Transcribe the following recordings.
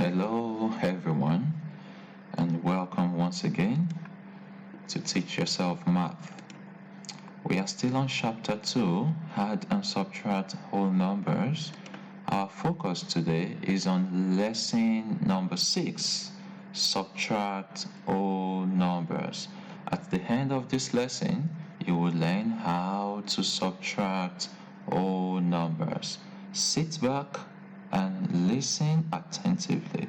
Hello, everyone, and welcome once again to Teach Yourself Math. We are still on Chapter 2, Add and Subtract Whole Numbers. Our focus today is on Lesson number 6, Subtract Whole Numbers. At the end of this lesson, you will learn how to subtract whole numbers. Sit back and listen attentively.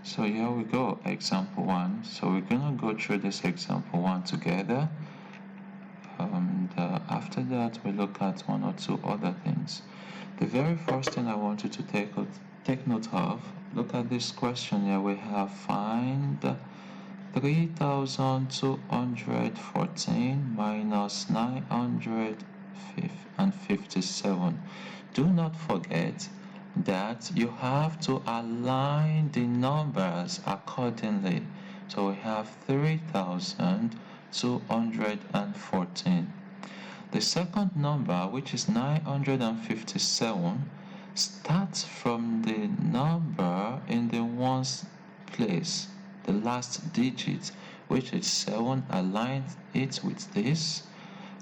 So here we go, example 1. So we're gonna go through this example 1 together, and after that we look at one or two other things. The very first thing I want you to take note of, look at this question here. We have find 3,214 minus 957. Do not forget that you have to align the numbers accordingly. So we have 3,214. The second number, which is 957, starts from the number in the ones place, the last digit, which is 7. Align it with this,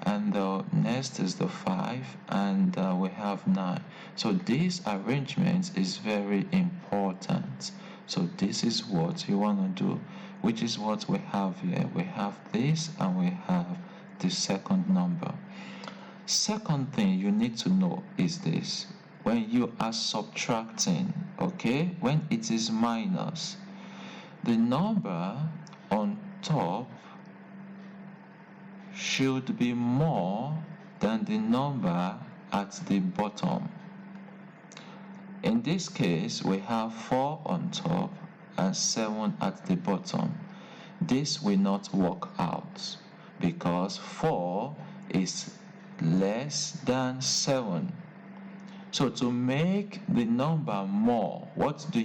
and the next is the 5, and we have 9. So this arrangement is very important. So this is what you want to do, which is what we have here. We have this and we have the second number. Second thing you need to know is this: when you are subtracting, okay, when it is minus, the number on top should be more than the number at the bottom. In this case, we have 4 on top and 7 at the bottom. This will not work out because 4 is less than 7. So to make the number more, what do?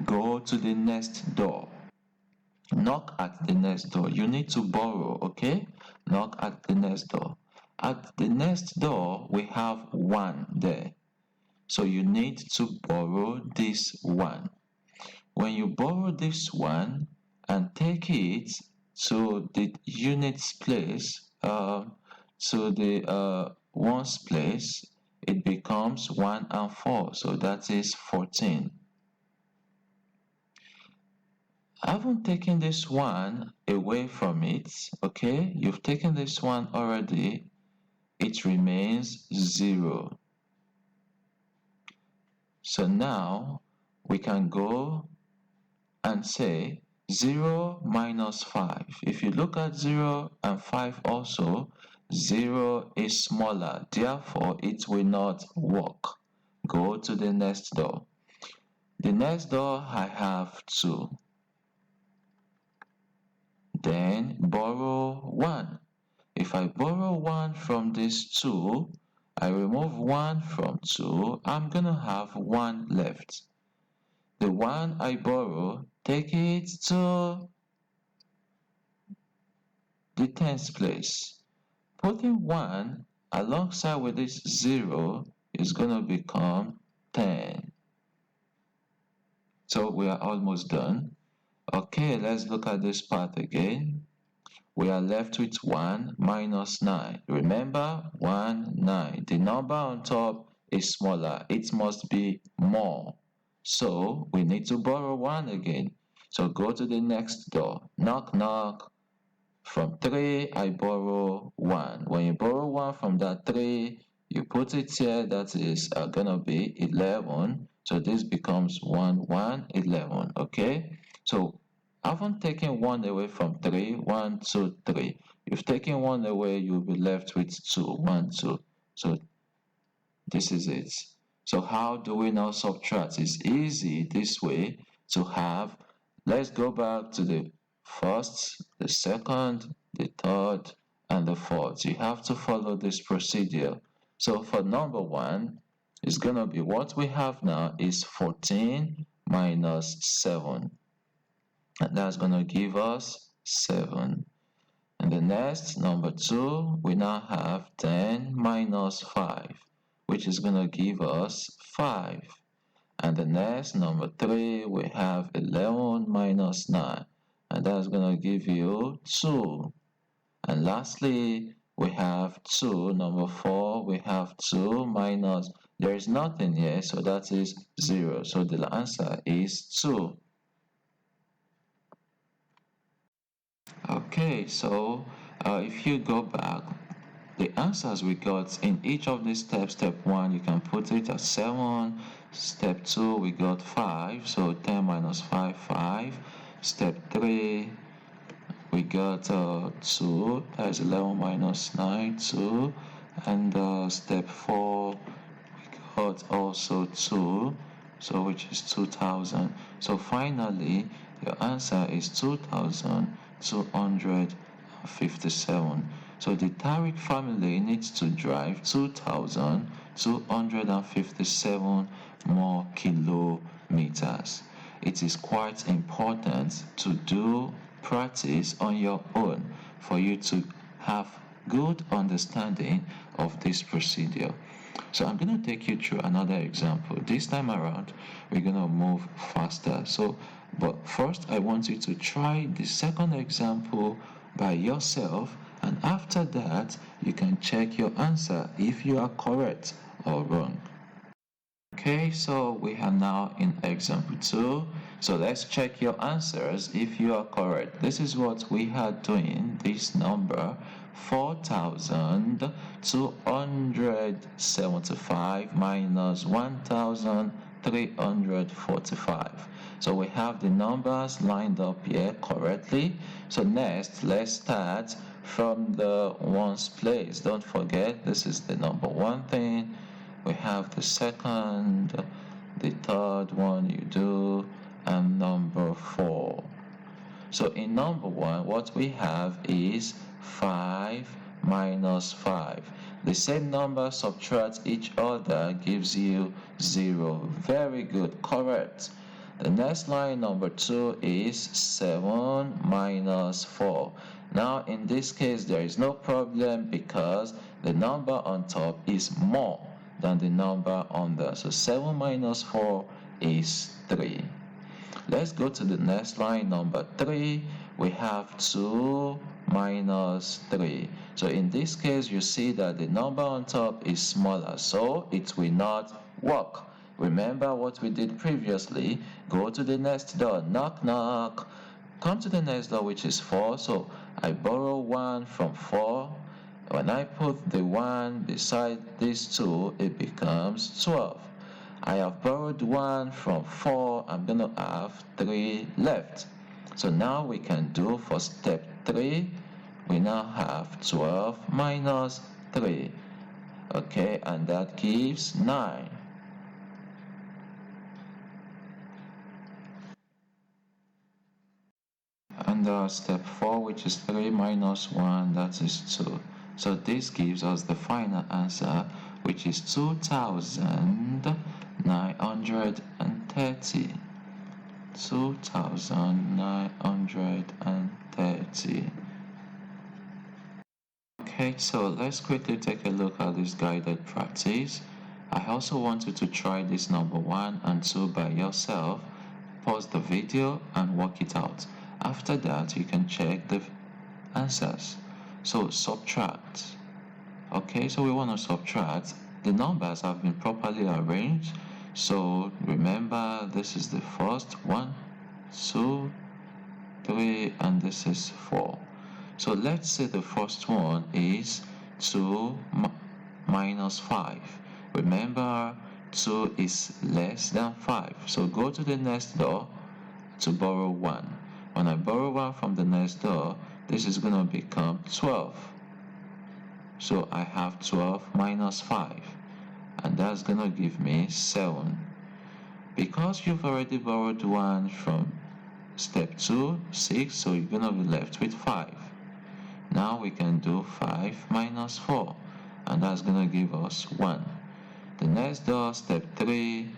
Go to the next door. Knock at the next door. You need to borrow, okay? Knock at the next door. At the next door, we have 1 there. So you need to borrow this 1. When you borrow this 1 and take it to the units place, to the ones place, it becomes 1 and 4. So that is 14. I haven't taken this 1 away from it, okay? You've taken this 1 already. It remains 0. So now we can go and say 0 minus 5. If you look at 0 and 5 also, 0 is smaller, therefore it will not work. Go to the next door. The next door I have 2. Then borrow 1. If I borrow 1 from this 2, I remove 1 from 2, I'm gonna have 1 left. The 1 I borrow, take it to the tens place. Putting 1 alongside with this 0 is gonna become 10. So we are almost done. Okay, let's look at this part again. We are left with 1 minus 9. Remember, 1, 9. The number on top is smaller. It must be more. So we need to borrow 1 again. So go to the next door. Knock, knock. From 3, I borrow 1. When you borrow 1 from that 3, you put it here. That is gonna be 11. So this becomes 1, 1, 11. Okay? So I haven't taken 1 away from 3. 1, 2, 3. If taken 1 away, you'll be left with 2. 1, 2. So this is it. So how do we now subtract? It's easy this way to have. Let's go back to the first, the second, the third, and the fourth. You have to follow this procedure. So for number 1, it's gonna be what we have now is 14 minus 7. And that's going to give us 7. And the next, number 2, we now have 10 minus 5. which is going to give us 5. And the next, number 3, we have 11 minus 9, and that's going to give you 2. And lastly, we have 2, number 4, we have 2 minus, there is nothing here, so that is 0. So the answer is 2. Okay, so if you go back, the answers we got in each of these steps, step 1, you can put it as 7. Step 2, we got 5, so 10 minus 5, 5. Step 3, we got 2, that is 11 minus 9, 2. And step 4, we got also 2, so which is 2000. So finally, your answer is 2257. So the Tariq family needs to drive 2257 more kilometers. It is quite important to do practice on your own for you to have good understanding of this procedure. So I'm going to take you through another example. This time around, we're going to move faster. But first, I want you to try the second example by yourself, and after that, you can check your answer if you are correct or wrong. Okay, so we are now in example 2. So let's check your answers if you are correct. This is what we are doing. This number 4275 minus 1345. So we have the numbers lined up here correctly. So next, let's start from the ones place. Don't forget, this is the number 1 thing. We have the second, the third one you do, and number 4. So in number 1, what we have is 5 minus 5. The same number subtract each other gives you 0. Very good, correct. The next line, number 2, is 7 minus 4. Now in this case, there is no problem because the number on top is more than the number under. So 7 minus 4 is 3. Let's go to the next line, number 3. We have 2 minus 3. So in this case, you see that the number on top is smaller, so it will not work. Remember what we did previously. Go to the next door, knock knock. Come to the next door, which is 4. So I borrow 1 from 4. When I put the 1 beside these 2, it becomes 12. I have borrowed 1 from 4. I'm going to have 3 left. So now we can do for step 3. We now have 12 minus 3. Okay, and that gives 9. And step 4, which is 3 minus 1, that is 2. So this gives us the final answer, which is 2930. 2930. Okay, so let's quickly take a look at this guided practice. I also want you to try this number 1 and 2 by yourself. Pause the video and work it out. After that, you can check the answers. So subtract. Okay, so we want to subtract. The numbers have been properly arranged. So remember, this is the first 1, 2, 3, and this is 4. So let's say the first one is 2 minus 5. Remember, 2 is less than 5. So go to the next door to borrow 1. When I borrow 1 from the next door, this is going to become 12. So I have 12 minus 5, and that's going to give me 7. Because you've already borrowed 1 from step 2, 6, so you're going to be left with 5. Now we can do 5 minus 4, and that's going to give us 1. The next door, step 3,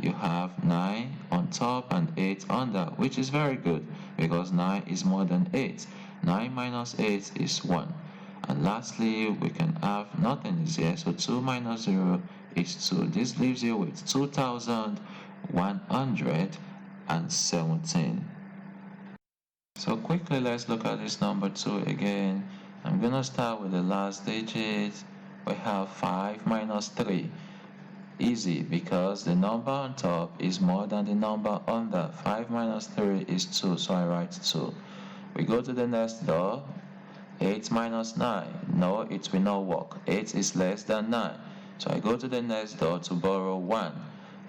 you have 9 on top and 8 under, which is very good because 9 is more than 8. 9 minus 8 is 1. And lastly, we can have nothing is here, so 2 minus 0 is 2. This leaves you with 2,117. So quickly let's look at this number 2 again. I'm gonna start with the last digit. We have 5 minus 3. Easy, because the number on top is more than the number under. 5 minus 3 is 2, so I write 2. We go to the next door. 8 minus 9. No, it will not work. 8 is less than 9. So I go to the next door to borrow 1.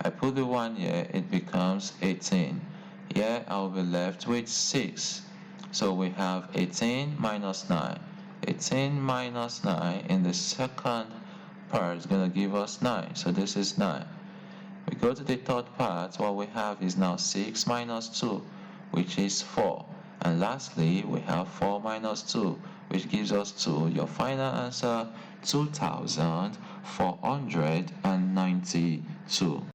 I put the 1 here, it becomes 18. Here I will be left with 6. So we have 18 minus 9. 18 minus 9 in the second part is going to give us 9. So this is 9. We go to the third part. What we have is now 6 minus 2, which is 4. And lastly, we have 4 minus 2, which gives us 2. Your final answer, 2,492.